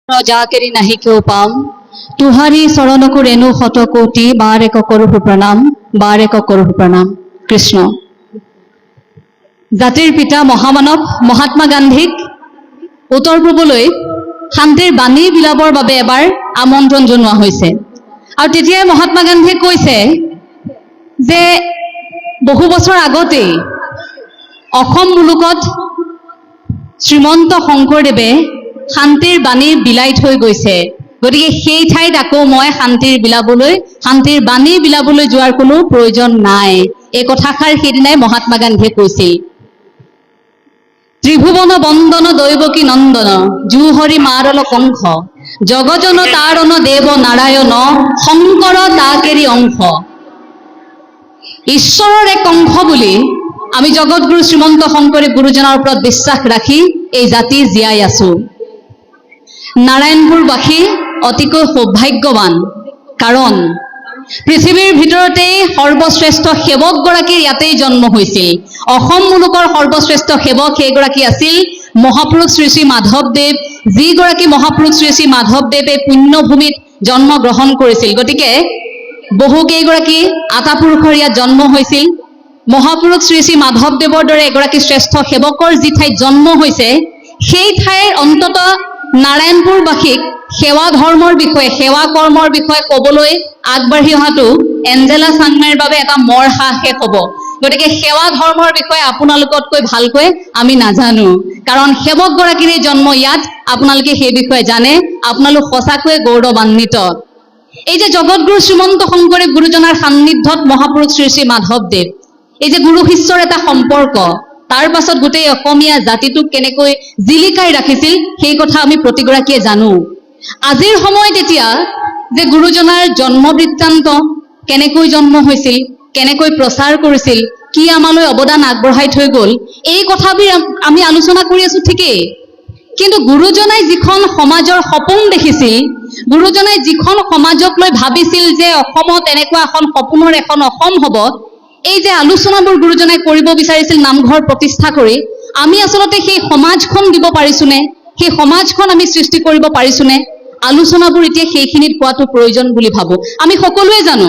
যাকেৰি নাহি কেউ পাম তুহাৰি চৰণকো ৰেণু শতকোটি বাৰ এক কৰোহো প্ৰণাম বাৰ এক কৰোহো প্ৰণাম। কৃষ্ণ। জাতিৰ পিতা মহামানৱ মহাত্মা গান্ধীক উত্তৰ পূবলৈ শান্তিৰ বাণী বিলাবৰ বাবে এবাৰ আমন্ত্ৰণ জনোৱা হৈছে আৰু তেতিয়াই মহাত্মা গান্ধীয়ে কৈছে যে বহু বছৰ আগতেই অসম মুলুকত শ্ৰীমন্ত শংকৰদেৱে শান্তিৰ বাণী বিলাই থৈ গৈছে, গতিকে সেই ঠাইত আকৌ মই শান্তিৰ বাণী বিলাবলৈ যোৱাৰ কোনো প্ৰয়োজন নাই। এই কথাষাৰ সেইদিনাই মহাত্মা গান্ধীয়ে কৈছিল। ত্ৰিভুৱন বন্দন দৈৱকী নন্দন জুহৰি মাৰল কংস জগজন তাৰণ দেৱ নাৰায়ণ শংকৰ তাকেৰি অংশ। ঈশ্বৰৰ এক অংশ বুলি আমি জগতগুৰু শ্ৰীমন্ত শংকৰদেৱ গুৰুজনাৰ ওপৰত বিশ্বাস ৰাখি এই জাতি জীয়াই আছো। নাৰায়ণপুৰবাসী অতিকৈ সৌভাগ্যৱান, কাৰণ পৃথিৱীৰ ভিতৰতেই সৰ্বশ্ৰেষ্ঠ সেৱকগৰাকীৰ ইয়াতেই জন্ম হৈছিল। অসম মুলুকৰ সৰ্বশ্ৰেষ্ঠ সেৱক সেইগৰাকী আছিল মহাপুৰুষ শ্ৰী শ্ৰী মাধৱদেৱ, যিগৰাকী মহাপুৰুষ শ্ৰী শ্ৰী মাধৱদেৱে পুণ্যভূমিত জন্ম গ্ৰহণ কৰিছিল। গতিকে বহুকেইগৰাকী আতাপুৰুষৰ ইয়াত জন্ম হৈছিল। মহাপুৰুষ শ্ৰী শ্ৰী মাধৱদেৱৰ দৰে এগৰাকী শ্ৰেষ্ঠ সেৱকৰ যি ঠাইত জন্ম হৈছে, সেই ঠাইৰ অন্তত নাৰায়ণপুৰবাসীক সেৱা ধৰ্মৰ বিষয়ে, সেৱা কৰ্মৰ বিষয়ে ক'বলৈ আগবাঢ়ি অহাটো এঞ্জেলা চাংমাইৰ বাবে এটা মৰ সাহসে হ'ব। গতিকে সেৱা ধৰ্মৰ বিষয়ে আপোনালোকতকৈ ভালকৈ আমি নাজানো, কাৰণ সেৱকগৰাকীৰে জন্ম ইয়াত, আপোনালোকে সেই বিষয়ে জানে। আপোনালোক সঁচাকৈয়ে গৌৰৱান্বিত। এই যে জগতগুৰু শ্ৰীমন্ত শংকৰদেৱ গুৰুজনাৰ সান্নিধ্যত মহাপুৰুষ শ্ৰী শ্ৰী মাধৱদেৱ, এই যে গুৰু শিষ্যৰ এটা সম্পৰ্ক, তাৰ পাছত গোটেই অসমীয়া জাতিটোক কেনেকৈ জিলিকাই ৰাখিছিল সেই কথা আমি প্ৰতিগৰাকীয়ে জানো। আজিৰ সময়ত এতিয়া যে গুৰুজনাৰ জন্ম বৃত্তান্ত, কেনেকৈ জন্ম হৈছিল, কেনেকৈ প্ৰচাৰ কৰিছিল, কি আমালৈ অৱদান আগবঢ়াই থৈ গ'ল, এই কথাবোৰ আমি আলোচনা কৰি আছো ঠিকেই, কিন্তু গুৰুজনাই যিখন সমাজৰ সপোন দেখিছিল, গুৰুজনাই যিখন সমাজক লৈ ভাবিছিল যে অসমত এনেকুৱা এখন সপোনৰ এখন অসম হ'ব, এই যে আলোচনাবোৰ গুৰুজনাই কৰিব বিচাৰিছিল নামঘৰ প্ৰতিষ্ঠা কৰি, আমি আচলতে সেই সমাজখন দিব পাৰিছোনে, সেই সমাজখন আমি সৃষ্টি কৰিব পাৰিছোনে, আলোচনাবোৰ এতিয়া সেইখিনিত হোৱাটো প্ৰয়োজন বুলি ভাবো। আমি সকলোৱে জানো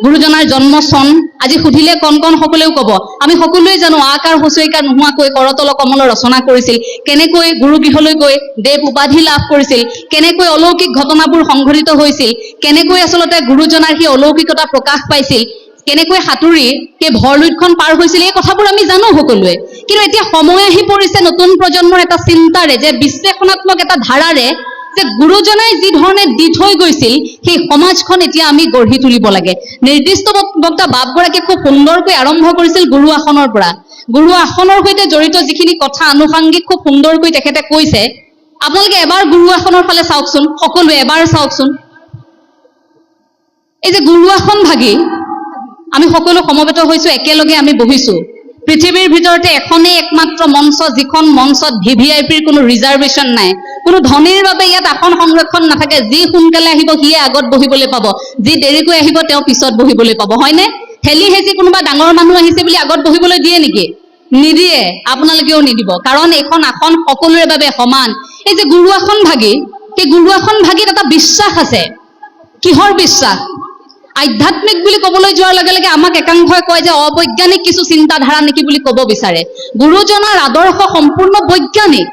গুৰুজনাৰ জন্ম চন, আজি সুধিলে কণ কণ সকলেও ক'ব। আমি সকলোৱে জানো আকাৰ হচৈকাৰ নোহোৱাকৈ কৰতল কমল ৰচনা কৰিছিল, কেনেকৈ গুৰুগৃহলৈ গৈ দেৱ উপাধি লাভ কৰিছিল, কেনেকৈ অলৌকিক ঘটনাবোৰ সংঘটিত হৈছিল, কেনেকৈ আচলতে গুৰুজনাৰ সেই অলৌকিকতা প্ৰকাশ পাইছিল, কেনেকৈ সাঁতুৰি সেই ভৰলুইতখন পাৰ হৈছিল, এই কথাবোৰ আমি জানো সকলোৱে। কিন্তু এতিয়া সময় আহি পৰিছে নতুন প্ৰজন্মৰ এটা চিন্তাৰে, যে বিশ্লেষণাত্মক এটা ধাৰাৰে, যে গুৰুজনাই যি ধৰণে দি থৈ গৈছিল সেই সমাজখন এতিয়া আমি গঢ়ি তুলিব লাগে। নিৰ্দিষ্ট বক্তা বাপগৰাকীয়ে খুব সুন্দৰকৈ আৰম্ভ কৰিছিল গুৰু আসনৰ পৰা। গুৰু আসনৰ সৈতে জড়িত যিখিনি কথা আনুষাংগিক খুব সুন্দৰকৈ তেখেতে কৈছে। আপোনালোকে এবাৰ গুৰু আসনৰ ফালে চাওকচোন, সকলোৱে এবাৰ চাওকচোন। এই যে গুৰু আসন ভাগি আমি সকলো সমবেত হৈছো, একেলগে আমি বহিছো। পৃথিৱীৰ ভিতৰতে এখনেই একমাত্ৰ মঞ্চ, যিখন মঞ্চত VVIPৰ কোনো ৰিজাৰ্ভেশ্যন নাই, কোনো ধনীৰ বাবে ইয়াত আসন সংৰক্ষণ নাথাকে। যি সোনকালে আহিব সিয়ে আগত বহিবলৈ পাব, যি দেৰিকৈ আহিব তেওঁ পিছত বহিবলৈ পাব, হয়নে? ঠেলি হেঁচি কোনোবা ডাঙৰ মানুহ আহিছে বুলি আগত বহিবলৈ দিয়ে নেকি? নিদিয়ে, আপোনালোকেও নিদিব, কাৰণ এইখন আসন সকলোৰে বাবে সমান। এই যে গুৰু আসন ভাগি, সেই গুৰু আসন ভাগিত এটা বিশ্বাস আছে। কিহৰ বিশ্বাস? আধ্যাত্মিক বুলি ক'বলৈ যোৱাৰ লগে লগে আমাক একাংশই কয় যে অবৈজ্ঞানিক কিছু চিন্তাধাৰা নেকি বুলি ক'ব বিচাৰে। গুৰুজনাৰ আদৰ্শ সম্পূৰ্ণ বৈজ্ঞানিক।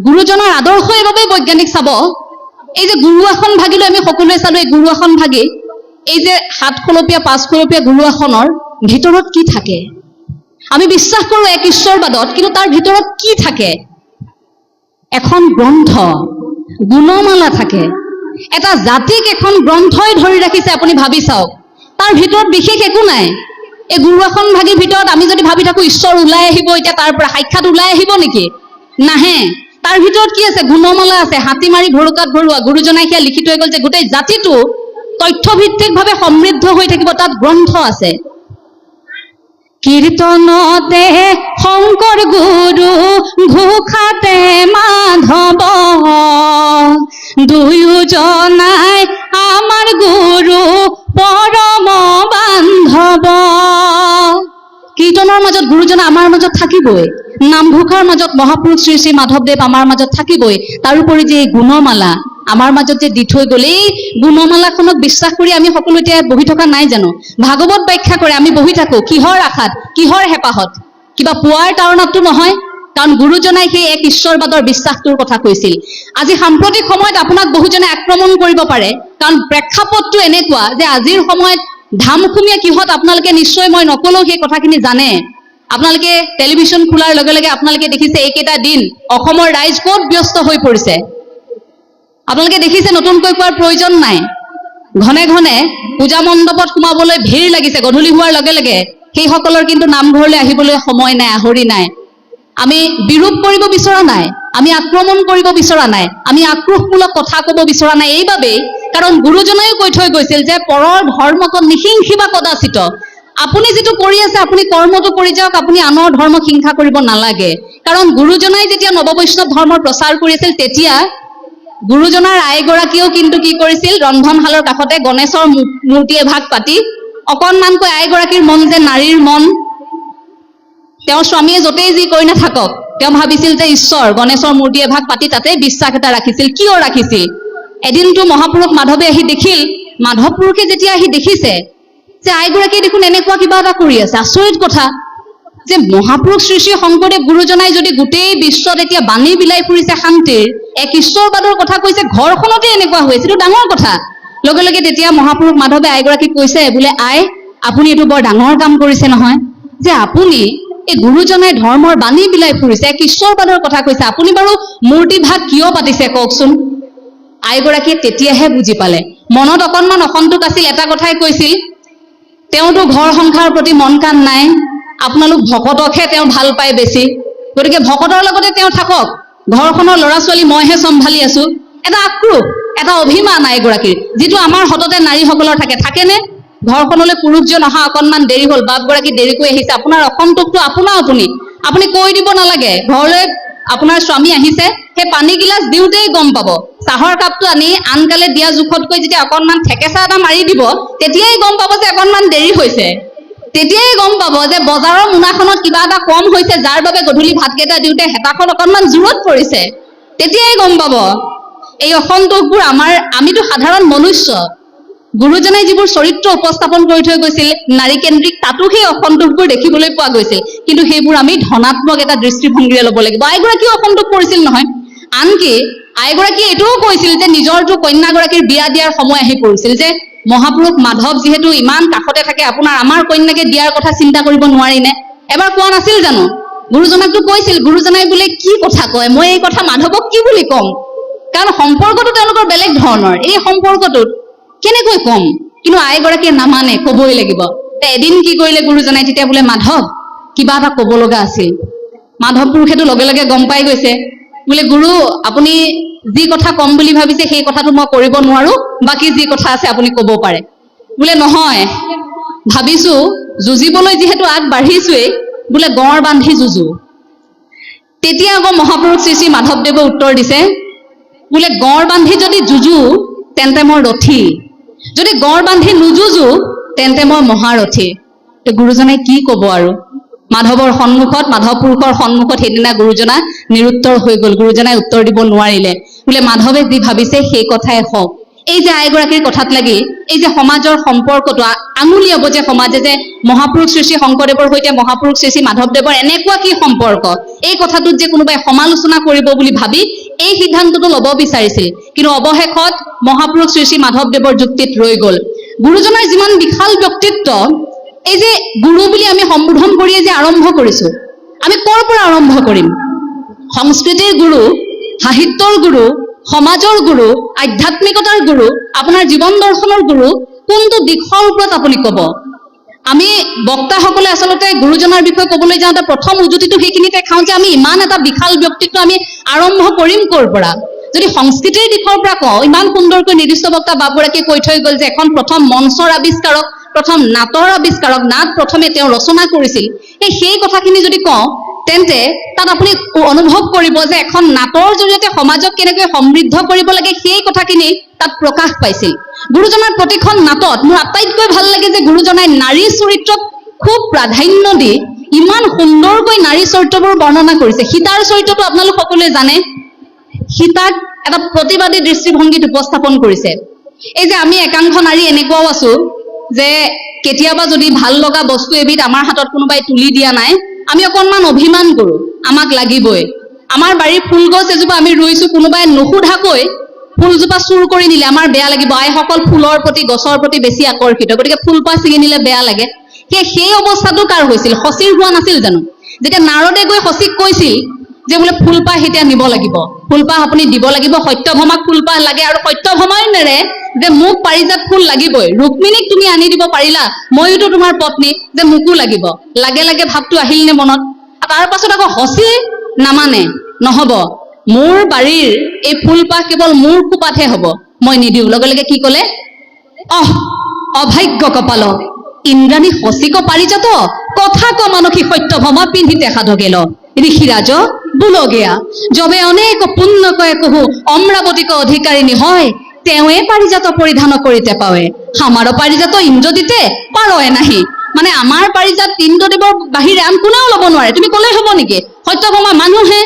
গুৰুজনাৰ আদৰ্শ এইবাবে বৈজ্ঞানিক। চাব, এই যে গুৰু আসন ভাগিলৈ আমি সকলোৱে চালো, এই গুৰু আসন ভাগি, এই যে 7 খলপীয়া 5 খলপীয়া গুৰু আসনৰ ভিতৰত কি থাকে? আমি বিশ্বাস কৰো এক ঈশ্বৰবাদত, কিন্তু তাৰ ভিতৰত কি থাকে? এখন গ্ৰন্থ, গুণমালা থাকে। এটা জাতিক এখন গ্ৰন্থই ধৰি ৰাখিছে, আপুনি ভাবি চাওক। তাৰ ভিতৰত বিশেষ একো নাই। এই গুৰু আসন ভাগিৰ ভিতৰত আমি যদি ভাবি থাকো ঈশ্বৰ ওলাই আহিব, এতিয়া তাৰ পৰা সাক্ষাৎ ওলাই আহিব নেকি? নাহে। তাৰ ভিতৰত কি আছে? গুণমালা আছে, হাতী মাৰি ঘৰুকাত ভৰোৱা। গুৰুজনাই সেয়া লিখি থৈ গ'ল যে গোটেই জাতিটো তথ্যভিত্তিকভাৱে সমৃদ্ধ হৈ থাকিব, তাত গ্ৰন্থ আছে। কীৰ্তনতে শংকৰ গুৰু, ঘোষাতে মাধৱ, দুয়োজনাই আমাৰ গুৰু পৰম বান্ধৱ। কীৰ্তনৰ মাজত গুৰুজনা আমাৰ মাজত থাকিবই, নামঘোষাৰ মাজত মহাপুৰুষ শ্ৰী শ্ৰী মাধৱদেৱ আমাৰ মাজত থাকিবই। তাৰোপৰি যে এই গুণমালা আমাৰ মাজত যে দি থৈ গ'ল, এই গুণমালাখনক বিশ্বাস কৰি আমি সকলো এতিয়া বহি থকা নাই জানো? ভাগৱত ব্যাখ্যা কৰে আমি বহি থাকো, কিহৰ আশাত, কিহৰ হেঁপাহত? কিবা পোৱাৰ তাৰণতটো নহয়, কাৰণ গুৰুজনাই সেই এক ঈশ্বৰবাদৰ বিশ্বাসটোৰ কথা কৈছিল। আজি সাম্প্ৰতিক সময়ত আপোনাক বহুজনে আক্ৰমণ কৰিব পাৰে, কাৰণ প্ৰেক্ষাপটটো এনেকুৱা যে আজিৰ সময়ত ধামখুমীয়া কিহত আপোনালোকে নিশ্চয় মই নকলেও সেই কথাখিনি জানে। আপোনালোকে টেলিভিছন খোলাৰ লগে লগে আপোনালোকে দেখিছে এইকেইটা দিন অসমৰ ৰাইজ ক'ত ব্যস্ত হৈ পৰিছে। আপোনালোকে দেখিছে, নতুনকৈ কোৱাৰ প্ৰয়োজন নাই, ঘনে ঘনে পূজা মণ্ডপত সোমাবলৈ ভিৰ লাগিছে। গধূলি হোৱাৰ লগে লগে সেইসকলৰ কিন্তু নামঘৰলৈ আহিবলৈ সময় নাই, আহৰি নাই। আমি বিৰূপ কৰিব বিচৰা নাই, আমি আক্ৰমণ কৰিব বিচৰা নাই, আমি আক্ৰোশমূলক কথা ক'ব বিচৰা নাই। এইবাবেই কাৰণ গুৰুজনায়ো কৈ থৈ গৈছিল যে পৰৰ ধৰ্মক নিহিংসিবা কদাচিত। আপুনি যিটো কৰি আছে আপুনি কৰ্মটো কৰি যাওক, আপুনি আনৰ ধৰ্মক হিংসা কৰিব নালাগে। কাৰণ গুৰুজনাই যেতিয়া নৱবৈষ্ণৱ ধৰ্মৰ প্ৰচাৰ কৰিছিল, তেতিয়া গুৰুজনাৰ আইগৰাকীয়েও কিন্তু কি কৰিছিল, ৰন্ধনশালৰ কাষতে গণেশৰ মূৰ্তি এভাগ পাতি, অকণমানকৈ আইগৰাকীৰ মন যে নাৰীৰ মন, তেওঁৰ স্বামীয়ে য'তেই যি কৰি নাথাকক, তেওঁ ভাবিছিল যে ঈশ্বৰ, গণেশৰ মূৰ্তি এভাগ পাতি তাতে বিশ্বাস এটা ৰাখিছিল। কিয় ৰাখিছিল? এদিনটো মহাপুৰুষ মাধৱে আহি দেখিল, মাধৱ পুৰুষে যেতিয়া আহি দেখিছে যে আইগৰাকীয়ে দেখোন এনেকুৱা কিবা এটা কৰি আছে, আচৰিত কথা যে মহাপুৰুষ শ্ৰী শ্ৰী শংকৰদেৱ গুৰুজনাই যদি গোটেই বিশ্বত এতিয়া বাণী বিলাই ফুৰিছে শান্তিৰ, এক ঈশ্বৰবাদৰ কথা কৈছে, ঘৰখনতে এনেকুৱা হৈছে, এইটো ডাঙৰ কথা। লগে লগে তেতিয়া মহাপুৰুষ মাধৱে আইগৰাকীক কৈছে, বোলে আই আপুনি এইটো বৰ ডাঙৰ কাম কৰিছে নহয়, যে আপুনি এই গুৰুজনাই ধৰ্মৰ বাণী বিলাই ফুৰিছে, এক ঈশ্বৰবাদৰ কথা কৈছে, আপুনি বাৰু মূৰ্তি ভাগ কিয় পাতিছে কওকচোন? আইগৰাকীয়ে তেতিয়াহে বুজি পালে। মনত অকণমান অসন্তোষ আছিল, এটা কথাই কৈছিল, তেওঁতো ঘৰ সংসাৰৰ প্ৰতি মন কাণ নাই, আপোনালোক ভকতকহে তেওঁ ভাল পায় বেছি, গতিকে ভকতৰ লগতে তেওঁ থাকক, ঘৰখনৰ ল'ৰা ছোৱালী মইহে চম্ভালি আছো। এটা আক্ৰোশ, এটা অভিমান আইগৰাকীৰ, যিটো আমাৰ হততে নাৰীসকলৰ থাকেনে? ঘৰখনলৈ পুৰুষজন অহা অকণমান দেৰি হ'ল, বাপগৰাকী দেৰিকৈ আহিছে, আপোনাৰ অসন্তোষটো আপুনি কৈ দিব নালাগে। ঘৰলৈ আপোনাৰ স্বামী আহিছে, সেই পানী গিলাচ দিওঁতেই গম পাব। চাহৰ কাপটো আনি আনকালে দিয়া জোখতকৈ যেতিয়া অকণমান ঠেকেচা এটা মাৰি দিব, তেতিয়াই গম পাব যে অকণমান দেৰি হৈছে। তেতিয়াই গম পাব যে বজাৰৰ মোনাখনত কিবা এটা কম হৈছে, যাৰ বাবে গধূলি ভাতকেইটা দিওঁতে হেতাখন অকণমান জোৰত পৰিছে। তেতিয়াই গম পাব। এই অসন্তোষবোৰ আমিতো সাধাৰণ মনুষ্য। গুৰুজনাই যিবোৰ চৰিত্ৰ উপস্থাপন কৰি থৈ গৈছিল নাৰীকেন্দ্ৰিক, তাতো সেই অসন্তোষবোৰ দেখিবলৈ পোৱা গৈছিল। কিন্তু সেইবোৰ আমি ধনাত্মক এটা দৃষ্টিভংগীৰে ল'ব লাগিব। আইগৰাকীও অসন্তোষ কৰিছিল নহয়। আনকি আইগৰাকীয়ে এইটোও কৈছিল যে নিজৰটো কন্যাগৰাকীৰ বিয়া দিয়াৰ সময় আহি পৰিছিল, যে মহাপুৰুষ মাধৱ যিহেতু ইমান কাষতে থাকে, আমাৰ কন্যাকে দিয়াৰ কথা চিন্তা কৰিব নোৱাৰি নে? এবাৰ কোৱা নাছিল জানো? গুৰুজনাকতো কৈছিল, গুৰুজনাই বোলে কি কথা কয়, মই এই কথা মাধৱক কি বুলি কম? কাৰণ সম্পৰ্কটো তেওঁলোকৰ বেলেগ ধৰণৰ। এই সম্পৰ্কটোত কেনেকৈ কম? কিন্তু আইগৰাকীয়ে নামানে, কবই লাগিব। এদিন কি কৰিলে গুৰুজনাই, তেতিয়া বোলে মাধৱ কিবা এটা কব লগা আছিল। মাধৱ পুৰুষেতো লগে লগে গম পাই গৈছে, বোলে গুৰু আপুনি যি কথা কম বুলি ভাবিছে সেই কথাটো মই কৰিব নোৱাৰো, বাকী যি কথা আছে আপুনি কব পাৰে। বোলে নহয়, ভাবিছো যুঁজিবলৈ যিহেতু আগবাঢ়িছোৱেই, বোলে গঁড় বান্ধি যুঁজো। তেতিয়া আকৌ মহাপুৰুষ শ্ৰী শ্ৰী মাধৱদেৱে উত্তৰ দিছে, বোলে গঁড় বান্ধি যদি যুঁজো তেন্তে মই ৰথী, যদি গঁড় বান্ধি নুযুঁজো তেন্তে মই মহাৰথী। গুৰুজনাই কি কব আৰু? মাধৱৰ সন্মুখত, মাধৱ পুৰুষৰ সন্মুখত সেইদিনা গুৰুজনা নিৰুত্তৰ হৈ গল। গুৰুজনাই উত্তৰ দিব নোৱাৰিলে। বোলে মাধৱে যি ভাবিছে সেই কথাই হওক। এই যে আইগৰাকীৰ কথাত লাগি এই যে সমাজৰ সম্পৰ্কটো আঙুলিয়াব, যে সমাজে যে মহাপুৰুষ শ্ৰী শ্ৰী শংকৰদেৱৰ সৈতে মহাপুৰুষ শ্ৰী শ্ৰী মাধৱদেৱৰ এনেকুৱা কি সম্পৰ্ক, এই কথাটোত যে কোনোবাই সমালোচনা কৰিব বুলি ভাবি এই সিদ্ধান্তটো ল'ব বিচাৰিছিল। কিন্তু অৱশেষত মহাপুৰুষ শ্ৰী শ্ৰী মাধৱদেৱৰ যুক্তিত ৰৈ গল। গুৰুজনাৰ যিমান বিশাল ব্যক্তিত্ব, এই যে গুৰু বুলি আমি সম্বোধন কৰিয়ে যে আৰম্ভ কৰিছো, আমি ক'ৰ পৰা আৰম্ভ কৰিম? সংস্কৃতিৰ গুৰু, সাহিত্যৰ গুৰু, সমাজৰ গুৰু, আধ্যাত্মিকতাৰ গুৰু, আপোনাৰ জীৱন দৰ্শনৰ গুৰু, কোনটো দিশৰ ওপৰত আপুনি ক'ব? আমি বক্তাসকলে আচলতে গুৰুজনাৰ বিষয়ে ক'বলৈ যাওঁতে প্ৰথম উজুতিটো সেইখিনিতে খাওঁ যে আমি ইমান এটা বিশাল ব্যক্তিত্ব আমি আৰম্ভ কৰিম ক'ৰ পৰা? যদি সংস্কৃতিৰ দিশৰ পৰা কওঁ, ইমান সুন্দৰকৈ নিৰ্দিষ্ট বক্তা বাপগৰাকীয়ে কৈ থৈ গ'ল যে এখন প্ৰথম মঞ্চৰ আৱিষ্কাৰক, প্ৰথম নাটৰ আৱিষ্কাৰক, নাট প্ৰথমে তেওঁ ৰচনা কৰিছিল। সেই কথাখিনি যদি কওঁ, তেন্তে তাত আপুনি অনুভৱ কৰিব যে এখন নাটৰ জৰিয়তে সমাজক কেনেকৈ সমৃদ্ধ কৰিব লাগে সেই কথাখিনি তাত প্ৰকাশ পাইছিল। গুৰুজনাৰ প্ৰতিখন নাটত মোৰ আটাইতকৈ ভাল লাগে যে গুৰুজনাই নাৰী চৰিত্ৰক খুব প্ৰাধান্য দি ইমান সুন্দৰকৈ নাৰী চৰিত্ৰবোৰ বৰ্ণনা কৰিছে। সীতাৰ চৰিত্ৰটো আপোনালোক সকলোৱে জানে। সীতাক এটা প্ৰতিবাদী দৃষ্টিভংগীত উপস্থাপন কৰিছে। এই যে আমি একাংশ নাৰী এনেকুৱাও আছো যে কেতিয়াবা যদি ভাল লগা বস্তু এবিধ আমাৰ হাতত কোনোবাই তুলি দিয়া নাই, আমি অকণমান অভিমান কৰোঁ, আমাক লাগিবই। আমাৰ বাৰীৰ ফুলগছ এজোপা আমি ৰুইছো, কোনোবাই নুসুধাকৈ ফুলজোপা চুৰ কৰি নিলে আমাৰ বেয়া লাগিব। আইসকল ফুলৰ প্ৰতি, গছৰ প্ৰতি বেছি আকৰ্ষিত, গতিকে ফুলপাহ ছিঙি নিলে বেয়া লাগে। সেই অৱস্থাটো কাৰ হৈছিল? সচীৰ হোৱা নাছিল জানো? যেতিয়া নাৰদে গৈ সচীক কৈছিল যে বোলে ফুলপাহ এতিয়া নিব লাগিব, ফুলপাহ আপুনি দিব লাগিব, সত্যভামাক ফুলপাহ লাগে, আৰু সত্যভামাই নেৰে যে মোক পাৰিজাত ফুল লাগিবই, ৰুক্মিণীক তুমি আনি দিব পাৰিলা, ময়োতো তোমাৰ পত্নী, যে মোকো লাগিব, লাগে লাগে ভাৱটো আহিল নে মনত? তাৰ পাছত আকৌ সচী নামানে, নহব, মোৰ বাৰীৰ এই ফুলপাহ কেৱল মোৰ খোপাতহে হব, মই নিদিওঁ। লগে লগে কি কলে? অভাগ্য কপাল, ইন্দ্ৰাণী সচিক পাৰিজাত, কথা ক মানসী সত্যভামা পিন্ধিতে সাধকেল, ঋষিৰাজ বুলগেয়া যবে অনেক পুণ্য কয়ে কহু অমৰাবতীক অধিকাৰিণী হয়, তেৱে পাৰিজাত পৰিধান কৰিতে পাৱে, আমাৰো পাৰিজাত ইন্দ্ৰ দিতে পাৰয়ে নাহি। মানে আমাৰ পাৰিজাত ইন্দ্ৰদেৱৰ বাহিৰে আন কোনেও ল'ব নোৱাৰে। তুমি ক'লেই হ'ব নেকি? সত্যভামা মানুহে,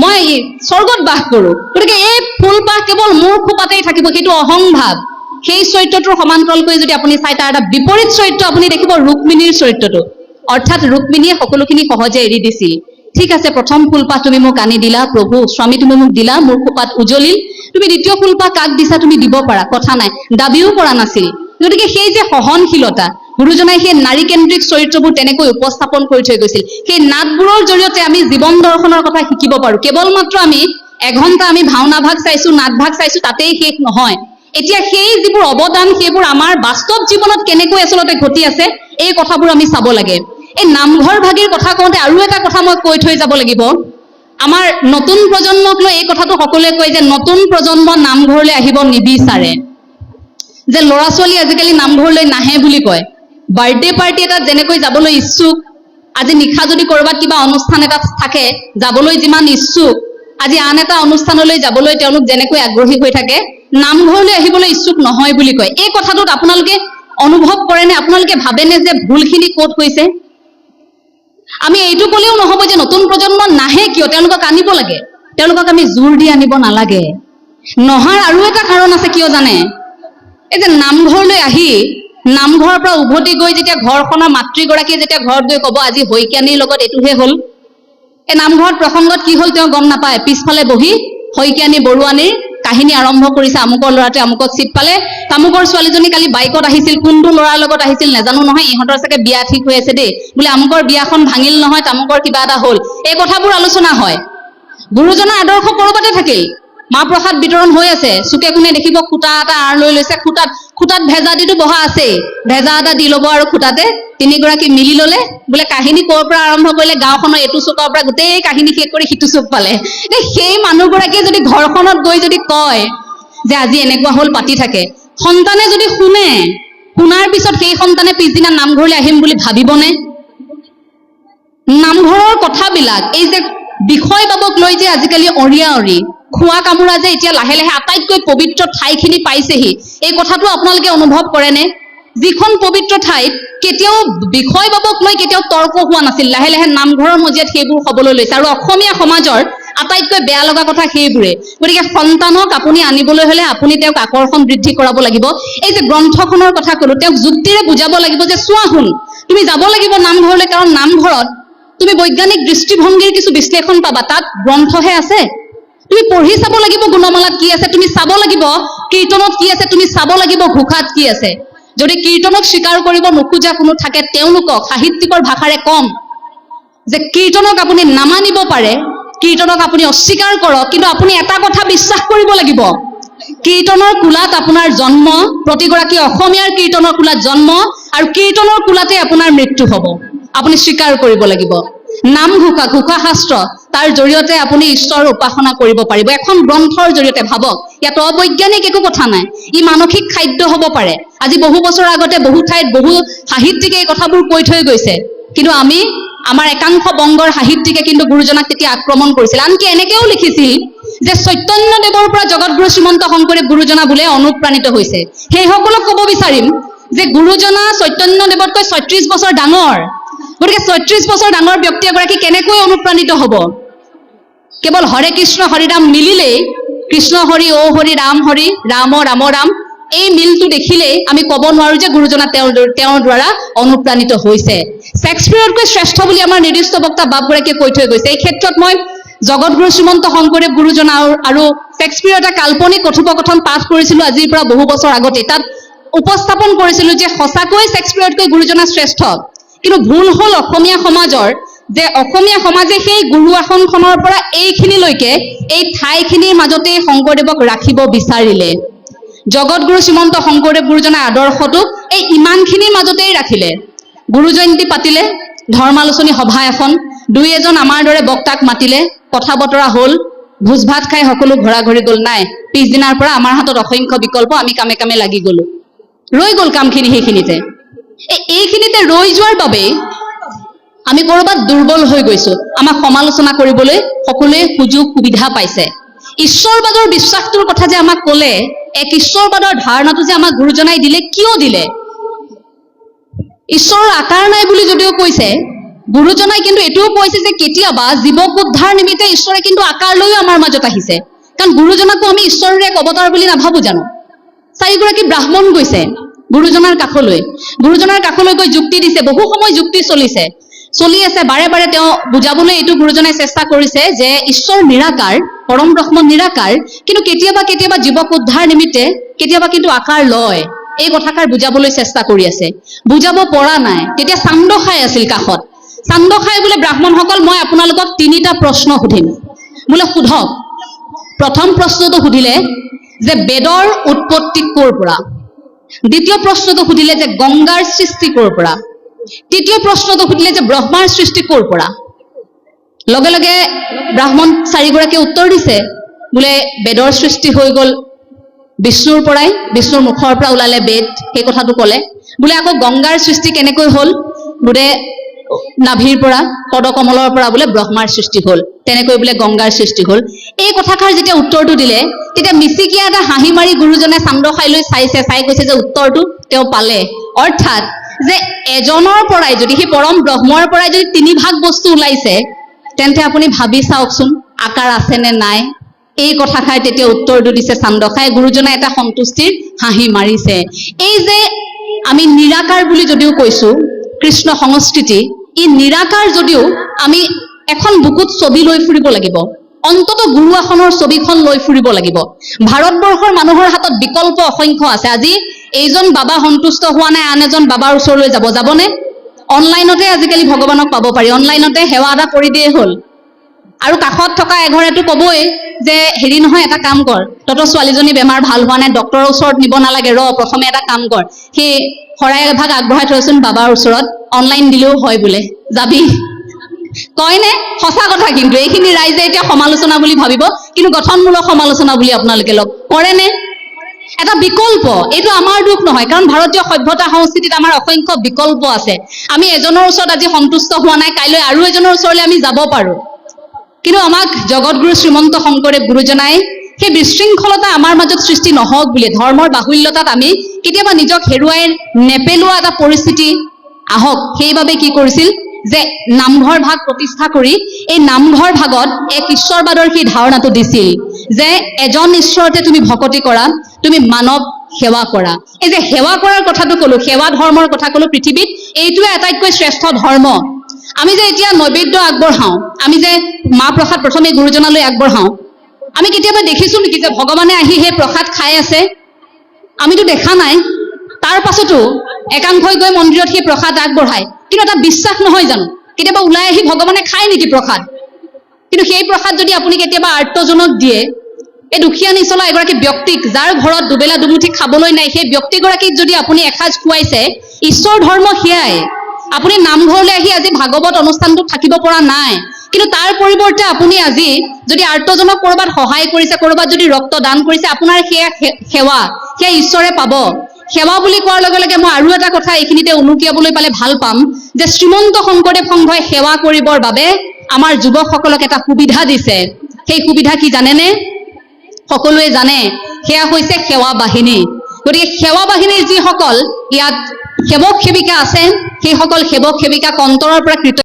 মই স্বৰ্গত বাস কৰোঁ, গতিকে এই ফুলপাহ কেৱল মোৰ খোপাতেই থাকিব, সেইটো অহংভাৱ। সেই চৰিত্ৰটোৰ সমান্তৰালকৈ যদি আপুনি চাই, তাৰ এটা বিপৰীত চৰিত্ৰ আপুনি দেখিব ৰুক্মিণীৰ চৰিত্ৰটো। অৰ্থাৎ ৰুক্মিণীয়ে সকলোখিনি সহজে এৰি দিছিল। ঠিক আছে, প্ৰথম ফুলপাহ তুমি মোক আনি দিলা প্ৰভু, স্বামী তুমি মোক দিলা, মোৰ খোপাত উজলিল, তুমি দ্বিতীয় ফুলপাহ কাক দিছা তুমি দিব পাৰা, কথা নাই, দাবীও কৰা নাছিল। গতিকে সেই যে সহনশীলতা, গুৰুজনাই সেই নাৰীকেন্দ্ৰিক চৰিত্ৰবোৰ তেনেকৈ উপস্থাপন কৰি থৈ গৈছিল। সেই নাটবোৰৰ জৰিয়তে আমি জীৱন দৰ্শনৰ কথা শিকিব পাৰো। কেৱল মাত্ৰ আমি এঘণ্টা আমি ভাওনা ভাগ চাইছো, নাট ভাগ চাইছো, তাতেই শেষ নহয়। এতিয়া সেই যিবোৰ অৱদান, সেইবোৰ আমাৰ বাস্তৱ জীৱনত কেনেকৈ আচলতে ঘটি আছে, এই কথাবোৰ আমি চাব লাগে। এই নামঘৰ ভাগিৰ কথা কওঁতে আৰু এটা কথা মই কৈ থৈ যাব লাগিব। আমাৰ নতুন প্ৰজন্মক লৈ এই কথাটো সকলোৱে কয় যে নতুন প্ৰজন্ম নামঘৰলৈ আহিব নিবিচাৰে, যে ল'ৰা ছোৱালী আজিকালি নামঘৰলৈ নাহে বুলি কয়। বাৰ্থডে পাৰ্টি এটাত যেনেকৈ যাবলৈ ইচ্ছুক, আজি নিশা যদি ক'ৰবাত কিবা অনুষ্ঠান এটা থাকে যাবলৈ যিমান ইচ্ছুক, আজি আন এটা অনুষ্ঠানলৈ যাবলৈ তেওঁলোক যেনেকৈ আগ্ৰহী হৈ থাকে, নামঘৰলৈ আহিবলৈ ইচ্ছুক নহয় বুলি কয়। এই কথাটোত আপোনালোকে অনুভৱ কৰেনে? আপোনালোকে ভাবেনে যে ভুলখিনি ক'ত হৈছে? আমি এইটো ক'লেও নহ'ব যে নতুন প্ৰজন্ম নাহে কিয়, তেওঁলোকক আনিব লাগে। তেওঁলোকক আমি জোৰ দি আনিব নালাগে। নহাৰ আৰু এটা কাৰণ আছে, কিয় জানে? এই যে নামঘৰলৈ আহি নামঘৰৰ পৰা উভতি গৈ যেতিয়া ঘৰখনৰ মাতৃগৰাকীয়ে যেতিয়া ঘৰত গৈ ক'ব আজি শইকীয়ানীৰ লগত এইটোহে হ'ল, এই নামঘৰত প্ৰসংগত কি হ'ল তেওঁ গম নাপায়। পিছফালে বহি শইকীয়ানী বৰুৱানীৰ কাহিনী আৰম্ভ কৰিছে, আমুকৰ ল'ৰাটোৱে আমুকত চিট পালে, তামুকৰ ছোৱালীজনী কালি বাইকত আহিছিল, কোনটো ল'ৰাৰ লগত আহিছিল নাজানো নহয়, ইহঁতৰ চাগে বিয়া ঠিক হৈ আছে দেই, বোলে আমুকৰ বিয়াখন ভাঙিল নহয়, তামুকৰ কিবা এটা হ'ল, এই কথাবোৰ আলোচনা হয়। গুৰুজনাৰ আদৰ্শ ক'ৰবাতে থাকিল। মাহ প্ৰসাদ বিতৰণ হৈ আছে, চুকে কোণে দেখিব খুটা এটা আঁৰ লৈ লৈছে, খুটাত ভেজা দিটো বহা আছেই, ভেজা এটা দি ল'ব আৰু খুটাতে তিনিগৰাকী মিলি ল'লে, বোলে কাহিনী ক'ৰ পৰা আৰম্ভ কৰিলে, গাঁওখনৰ এইটো চুকৰ পৰা গোটেই কাহিনী শেষ কৰি সিটো চুক পালে। সেই মানুহগৰাকীয়ে যদি ঘৰখনত গৈ যদি কয় যে আজি এনেকুৱা হ'ল, পাতি থাকে, সন্তানে যদি শুনে, শুনাৰ পিছত সেই সন্তানে পিছদিনা নামঘৰলৈ আহিম বুলি ভাবিবনে? নামঘৰৰ কথাবিলাক, এই যে বিষয়বাবক লৈ যে আজিকালি অঁৰিয়া অঁৰি খোৱা কামোৰা যে এতিয়া লাহে লাহে আটাইতকৈ পবিত্ৰ ঠাইখিনি পাইছেহি, এই কথাটো আপোনালোকে অনুভৱ কৰেনে? যিখন পবিত্ৰ ঠাইত কেতিয়াও বিষয়বাবক লৈ কেতিয়াও তৰ্ক হোৱা নাছিল, লাহে লাহে নামঘৰৰ মজিয়াত সেইবোৰ হ'বলৈ লৈছে। আৰু অসমীয়া সমাজৰ আটাইতকৈ বেয়া লগা কথা সেইবোৰে। গতিকে সন্তানক আপুনি আনিবলৈ হ'লে আপুনি তেওঁক আকৰ্ষণ বৃদ্ধি কৰাব লাগিব। এই যে গ্ৰন্থখনৰ কথা ক'লো, তেওঁক যুক্তিৰে বুজাব লাগিব যে চোৱা শুন, তুমি যাব লাগিব নামঘৰলৈ, কাৰণ নামঘৰত তুমি বৈজ্ঞানিক দৃষ্টিভংগীৰ কিছু বিশ্লেষণ পাবা, তাত গ্ৰন্থহে আছে। তুমি পঢ়ি চাব লাগিব গুণমালাত কি আছে, তুমি চাব লাগিব কীৰ্তনত কি আছে, তুমি চাব লাগিব ঘোষাত কি আছে। যদি কীৰ্তনক স্বীকাৰ কৰিব নোখোজা কোনো থাকে, তেওঁলোকক সাহিত্যিকৰ ভাষাৰে কম যে কীৰ্তনক আপুনি নামানিব পাৰে, কীৰ্তনক আপুনি অস্বীকাৰ কৰক, কিন্তু আপুনি এটা কথা বিশ্বাস কৰিব লাগিব, কীৰ্তনৰ কোলাত আপোনাৰ জন্ম, প্ৰতিগৰাকী অসমীয়াৰ কীৰ্তনৰ কোলাত জন্ম, আৰু কীৰ্তনৰ কোলাতে আপোনাৰ মৃত্যু হ'ব। আপুনি স্বীকাৰ কৰিব লাগিব। নামঘোষা, ঘোষা শাস্ত্ৰ, তাৰ জৰিয়তে আপুনি ঈশ্বৰৰ উপাসনা কৰিব পাৰিব। এখন গ্ৰন্থৰ জৰিয়তে ভাবক, ইয়াত অবৈজ্ঞানিক একো কথা নাই, ই মানসিক খাদ্য হ'ব পাৰে। আজি বহু বছৰ আগতে বহু ঠাইত বহু সাহিত্যিকে এই কথাবোৰ কৈ থৈ গৈছে, কিন্তু আমাৰ একাংশ বংগৰ সাহিত্যিকে কিন্তু গুৰুজনাক তেতিয়া আক্ৰমণ কৰিছিল। আনকি এনেকেও লিখিছিল যে চৈতন্যদেৱৰ পৰা জগতগুৰু শ্ৰীমন্ত শংকৰদেৱ গুৰুজনা বোলে অনুপ্ৰাণিত হৈছে। সেইসকলক ক'ব বিচাৰিম যে গুৰুজনা চৈতন্যদেৱতকৈ ৩৬ বছৰ ডাঙৰ, গতিকে ৩৬ বছৰ ডাঙৰ ব্যক্তি এগৰাকী কেনেকৈ অনুপ্ৰাণিত হ'ব? কেৱল হৰে কৃষ্ণ হৰি ৰাম মিলিলেই, কৃষ্ণ হৰি ঔ হৰি ৰাম ৰাম ৰাম, এই মিলটো দেখিলেই আমি ক'ব নোৱাৰো যে গুৰুজনা তেওঁৰ দ্বাৰা অনুপ্ৰাণিত হৈছে। শেক্সপিয়াৰতকৈ শ্ৰেষ্ঠ বুলি আমাৰ নিৰ্দিষ্ট বক্তা বাপগৰাকীয়ে কৈ থৈ গৈছে। এই ক্ষেত্ৰত মই জগতগুৰু শ্ৰীমন্ত শংকৰদেৱ গুৰুজনা আৰু শেক্সপিয়াৰৰ এটা কাল্পনিক কথোপকথন পাঠ কৰিছিলোঁ আজিৰ পৰা বহু বছৰ আগতে। তাত উপস্থাপন কৰিছিলোঁ যে সঁচাকৈ শেক্সপিয়াৰতকৈ গুৰুজনা শ্ৰেষ্ঠ, কিন্তু ভুল হ'ল অসমীয়া সমাজৰ, যে অসমীয়া সমাজে সেই গুৰু আসনখনৰ পৰা এইখিনিলৈকে এই ঠাইখিনিৰ মাজতে শংকৰদেৱক ৰাখিব বিচাৰিলে। জগতগুৰু শ্ৰীমন্ত শংকৰদেৱ গুৰুজনাৰ আদৰ্শটোক এই ইমানখিনিৰ মাজতেই ৰাখিলে। গুৰু জয়ন্তী পাতিলে, ধৰ্মালোচনী সভা এখন, দুই এজন আমাৰ দৰে বক্তাক মাতিলে, কথা বতৰা হ'ল, ভোজ ভাত খাই সকলো ঘৰা ঘৰি গ'ল। নাই, পিছদিনাৰ পৰা আমাৰ হাতত অসংখ্য বিকল্প, আমি কামে কামে লাগি গ'লো। ৰৈ গ'ল কামখিনি সেইখিনিতে। এইখিনিতে ৰৈ যোৱাৰ বাবে আমি ক'ৰবাত দুৰ্বল হৈ গৈছো। আমাক সমালোচনা কৰিবলৈ সকলোৱে সুযোগ সুবিধা পাইছে। ঈশ্বৰবাদৰ বিশ্বাসটোৰ কথা যে আমাক ক'লে, এক ঈশ্বৰবাদৰ ধাৰণাটো যে আমাক গুৰুজনাই দিলে, কিয় দিলে? ঈশ্বৰৰ আকাৰ নাই বুলি যদিও কৈছে, গুৰুজনাই কিন্তু এইটোও কৈছে যে কেতিয়াবা জীৱক উদ্ধাৰ নিমিত্তে ঈশ্বৰে কিন্তু আকাৰ লৈও আমাৰ মাজত আহিছে। কাৰণ গুৰুজনাকো আমি ঈশ্বৰৰ এক অৱতাৰ বুলি নাভাবো জানো? 4গৰাকী ব্ৰাহ্মণ গৈছে গুৰুজনাৰ কাষলৈ, গুৰুজনাৰ কাষলৈ গৈ যুক্তি দিছে, বহু সময় যুক্তি চলি আছে। বাৰে বাৰে তেওঁ বুজাবলৈ এইটো গুৰুজনাই চেষ্টা কৰিছে যে ঈশ্বৰ নিৰাকাৰ, পৰম ব্ৰহ্ম নিৰাকাৰ, কিন্তু কেতিয়াবা কেতিয়াবা জীৱক উদ্ধাৰ নিমিত্তে কেতিয়াবা কিন্তু আকাৰ লয়। এই কথাষাৰ বুজাবলৈ চেষ্টা কৰি আছে, বুজাব পৰা নাই। তেতিয়া চান্দখাই আছিল কাষত। চান্দখাই বোলে, ব্ৰাহ্মণসকল মই আপোনালোকক 3টা প্ৰশ্ন সুধিম, বোলে সোধক। প্ৰথম প্ৰশ্নটো সুধিলে যে বেদৰ উৎপত্তি ক'ৰ পৰা, দ্বিতীয় প্ৰশ্নটো সুধিলে যে গংগাৰ সৃষ্টি ক'ৰ পৰা, তৃতীয় প্ৰশ্নটো সুধিলে যে ব্ৰহ্মাৰ সৃষ্টি ক'ৰ পৰা। লগে লগে ব্ৰাহ্মণ 4গৰাকীয়ে উত্তৰ দিছে, বোলে বেদৰ সৃষ্টি হৈ গ'ল বিষ্ণুৰ পৰাই, বিষ্ণুৰ মুখৰ পৰা ওলালে বেদ, সেই কথাটো ক'লে। বোলে আকৌ গংগাৰ সৃষ্টি কেনেকৈ হ'ল, বোলে নাভিৰ পৰা, পদকমলৰ পৰা বোলে ব্ৰহ্মাৰ সৃষ্টি হ'ল, তেনেকৈ বোলে গংগাৰ সৃষ্টি হ'ল। এই কথাষাৰ যেতিয়া উত্তৰটো দিলে, তেতিয়া মিচিকিয়া এটা হাঁহি মাৰি গুৰুজনে চান্দখাইলৈ চাইছে, চাই কৈছে যে উত্তৰটো তেওঁ পালে। অৰ্থাৎ যে এজনৰ পৰাই যদি, সেই পৰম ব্ৰহ্মৰ পৰাই যদি 3 ভাগ বস্তু ওলাইছে, তেন্তে আপুনি ভাবি চাওকচোন আকাৰ আছে নে নাই। এই কথাষাৰ তেতিয়া উত্তৰটো দিছে চান্দখাই। গুৰুজনাই এটা সন্তুষ্টিৰ হাঁহি মাৰিছে। এই যে আমি নিৰাকাৰ বুলি যদিও কৈছো, কৃষ্ণ সংস্কৃতি, ই নিৰাকাৰ যদিও আমি এখন বুকুত ছবি লৈ ফুৰিব লাগিব, অন্তত গুৰু আসনৰ ছবিখন লৈ ফুৰিব লাগিব। ভাৰতবৰ্ষৰ মানুহৰ হাতত বিকল্প অসংখ্য আছে। আজি এইজন বাবা সন্তুষ্ট হোৱা নাই, আন এজন বাবাৰ ওচৰলৈ যাবনে? অনলাইনতে আজিকালি ভগৱানক পাব পাৰি, অনলাইনতে সেৱা এটা কৰি দিয়ে হ'ল। আৰু কাষত থকা এঘৰেতো ক'বই যে হেৰি নহয়, এটা কাম কৰ, তহঁতৰ ছোৱালীজনী বেমাৰ ভাল হোৱা নাই, ডক্তৰৰ ওচৰত নিব নালাগে, প্ৰথমে এটা কাম কৰ, সেই শৰাই এভাগ আগবঢ়াই থৈচোন বাবাৰ ওচৰত, অনলাইন দিলেও হয় বোলে, যাবি। কয়নে? সঁচা কথা। কিন্তু এইখিনি ৰাইজে এতিয়া সমালোচনা বুলি ভাবিব, কিন্তু গঠনমূলক সমালোচনা বুলি আপোনালোকে লগ কৰেনে? এটা বিকল্প, এইটো আমাৰ দুখ নহয়, কাৰণ ভাৰতীয় সভ্যতা সংস্কৃতিত আমাৰ অসংখ্য বিকল্প আছে। আমি এজনৰ ওচৰত আজি সন্তুষ্ট হোৱা নাই, কাইলৈ আৰু এজনৰ ওচৰলৈ আমি যাব পাৰো। কিন্তু আমাক জগতগুৰু শ্ৰীমন্ত শংকৰদেৱ গুৰুজনাই সেই বিশৃংখলতা আমাৰ মাজত সৃষ্টি নহওক বুলি, ধৰ্মৰ বাহুল্যতাত আমি কেতিয়াবা নিজক হেৰুৱাই নেপেলোৱা এটা পৰিস্থিতি আহক, সেইবাবে কি কৰিছিল যে নামঘৰ ভাগ প্ৰতিষ্ঠা কৰি এই নামঘৰ ভাগত এক ঈশ্বৰবাদৰ সেই ধাৰণাটো দিছিল যে এজন ঈশ্বৰতে তুমি ভকতি কৰা, তুমি মানৱ সেৱা কৰা। এই যে সেৱা কৰাৰ কথাটো ক'লো, সেৱা ধৰ্মৰ কথা ক'লো, পৃথিৱীত এইটোৱে আটাইতকৈ শ্ৰেষ্ঠ ধৰ্ম। আমি যে এতিয়া নৈবেদ্য আগবঢ়াওঁ, আমি যে মাহ প্ৰসাদ প্ৰথমে গুৰুজনালৈ আগবঢ়াওঁ, আমি কেতিয়াবা দেখিছো নেকি যে ভগৱানে আহি সেই প্ৰসাদ খাই আছে? আমিতো দেখা নাই। তাৰ পাছতো একাংশই গৈ মন্দিৰত সেই প্ৰসাদ আগবঢ়ায়, কিন্তু এটা বিশ্বাস নহয় জানো? কেতিয়াবা ওলাই আহি ভগৱানে খায় নেকি প্ৰসাদ? কিন্তু সেই প্ৰসাদ যদি আপুনি কেতিয়াবা আৰ্তজনক দিয়ে, এই দুখীয়া নিচলা এগৰাকী ব্যক্তিক, যাৰ ঘৰত দুবেলা দুমুঠি খাবলৈ নাই, সেই ব্যক্তিগৰাকীক যদি আপুনি এসাঁজ খুৱাইছে, ঈশ্বৰ ধৰ্ম সেয়াই। আপুনি নামঘৰলৈ আহি আজি ভাগৱত অনুষ্ঠানটোত থাকিব পৰা নাই, কিন্তু তাৰ পৰিৱৰ্তে আপুনি আজি যদি আৰ্তজনক ক'ৰবাত সহায় কৰিছে, ক'ৰবাত যদি ৰক্ত দান কৰিছে, আপোনাৰ সেয়া সেৱা, সেয়া ঈশ্বৰে পাব। সেৱা বুলি কোৱাৰ লগে লগে মই আৰু এটা কথা এইখিনিতে উনুকিয়াবলৈ পালে ভাল পাম, যে শ্ৰীমন্ত শংকৰদেৱ সংঘই সেৱা কৰিবৰ বাবে আমাৰ যুৱকসকলক এটা সুবিধা দিছে। সেই সুবিধা কি জানেনে? সকলোৱে জানে, সেয়া হৈছে সেৱা বাহিনী। গতিকে সেৱা বাহিনীৰ যিসকল ইয়াত সেৱক সেৱিকা আছে সেইসকল সেৱক সেৱিকাক অন্তৰৰ পৰা